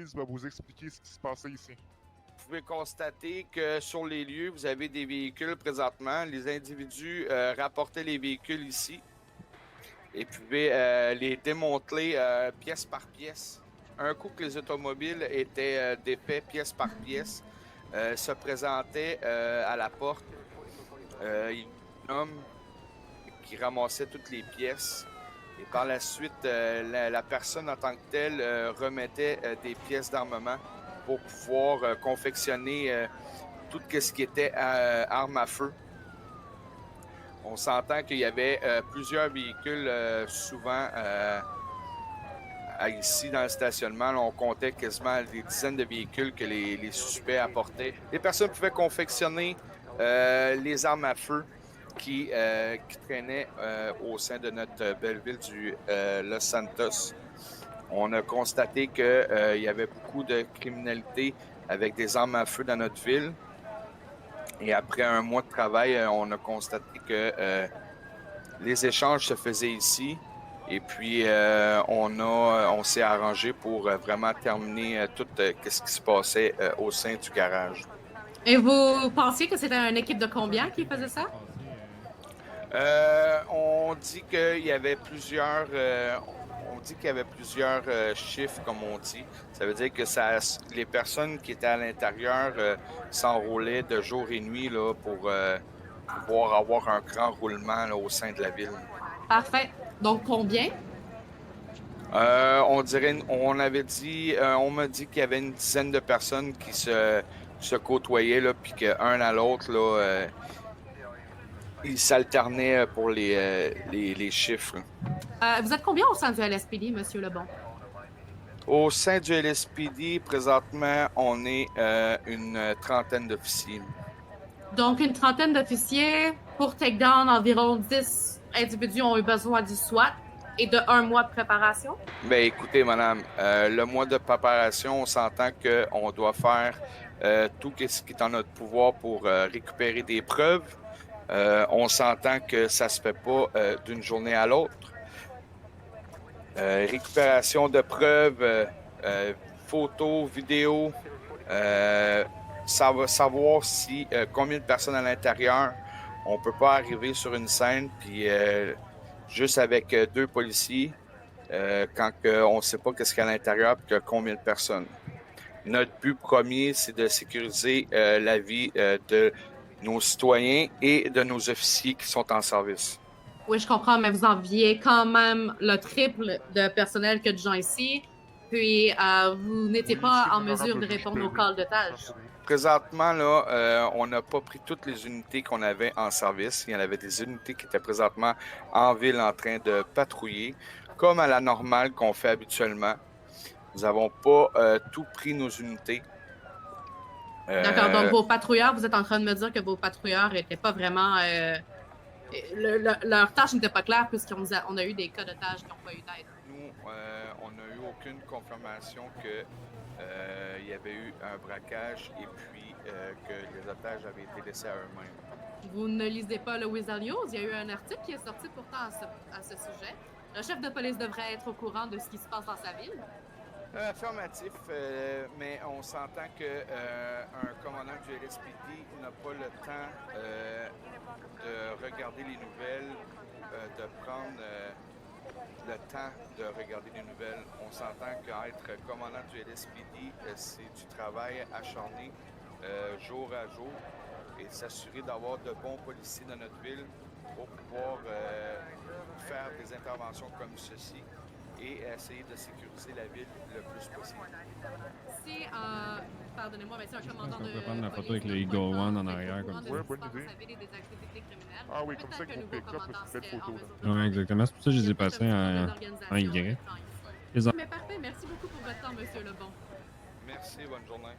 police va vous expliquer ce qui se passait ici. Vous pouvez constater que sur les lieux, vous avez des véhicules présentement. Les individus rapportaient les véhicules ici et pouvaient les démonter pièce par pièce. Un coup que les automobiles étaient défaits pièce par pièce, se présentait à la porte. Il y a un homme qui ramassait toutes les pièces. Et par la suite, la personne en tant que telle remettait des pièces d'armement pour pouvoir confectionner tout ce qui était armes à feu. On s'entend qu'il y avait plusieurs véhicules souvent ici dans le stationnement. Là, on comptait quasiment des dizaines de véhicules que les suspects apportaient. Les personnes pouvaient confectionner les armes à feu qui traînaient au sein de notre belle ville du Los Santos. On a constaté qu'il y avait beaucoup de criminalité avec des armes à feu dans notre ville. Et après un mois de travail, on a constaté que les échanges se faisaient ici. Et puis, on s'est arrangé pour vraiment terminer tout ce qui se passait au sein du garage. Et vous pensiez que c'était une équipe de combien qui faisait ça? On dit qu'il y avait plusieurs... on dit qu'il y avait plusieurs chiffres, comme on dit. Ça veut dire que les personnes qui étaient à l'intérieur s'enrôlaient de jour et nuit là, pour pouvoir avoir un grand roulement là, au sein de la ville. Parfait. Donc, combien? On m'a dit qu'il y avait une dizaine de personnes qui se côtoyaient, là, puis qu'un à l'autre, là, ils s'alternaient pour les chiffres. Vous êtes combien au sein du LSPD, Monsieur Lebon? Au sein du LSPD, présentement, on est une trentaine d'officiers. Donc, une trentaine d'officiers. Pour takedown, environ 10 individus ont eu besoin du SWAT et de 1 mois de préparation? Bien, écoutez, madame, le mois de préparation, on s'entend qu'on doit faire tout ce qui est en notre pouvoir pour récupérer des preuves. On s'entend que ça se fait pas d'une journée à l'autre. Récupération de preuves, photos, vidéos, savoir si combien de personnes à l'intérieur. On peut pas arriver sur une scène puis juste avec 2 policiers quand on ne sait pas qu'est-ce qu'il y a à l'intérieur et combien de personnes. Notre but premier, c'est de sécuriser la vie de nos citoyens et de nos officiers qui sont en service. Oui, je comprends, mais vous enviez quand même le triple de personnel que de gens ici. Puis, vous n'étiez pas en mesure de répondre aux calls de tâches. Présentement, là, on n'a pas pris toutes les unités qu'on avait en service. Il y en avait des unités qui étaient présentement en ville en train de patrouiller, comme à la normale qu'on fait habituellement. Nous n'avons pas tout pris nos unités. D'accord, donc vos patrouilleurs, vous êtes en train de me dire que vos patrouilleurs n'étaient pas vraiment... leur tâche n'était pas claire puisqu'on a eu des cas de tâches qui n'ont pas eu d'aide. Nous, on n'a eu aucune confirmation que il y avait eu un braquage et puis que les otages avaient été laissés à eux-mêmes. Vous ne lisez pas le Weasel News? Il y a eu un article qui est sorti pourtant à ce sujet. Le chef de police devrait être au courant de ce qui se passe dans sa ville. Affirmatif, mais on s'entend qu'un commandant du LSPD n'a pas le temps de regarder les nouvelles, de prendre le temps de regarder les nouvelles. On s'entend qu'être commandant du LSPD, c'est du travail acharné jour à jour et s'assurer d'avoir de bons policiers dans notre ville pour pouvoir faire des interventions comme ceci et essayer de sécuriser la ville le plus possible. Si, pardonnez-moi, mais c'est un commandant de... On peut prendre la photo avec le Eagle One en arrière comme ça. Ouais, bonne idée. Ah oui, comme ça, avec mon pick-up, c'est une belle photo. Oui, exactement. C'est pour ça que je les ai passés en Y. Mais parfait, merci beaucoup pour votre temps, Monsieur Lebon. Merci, bonne journée.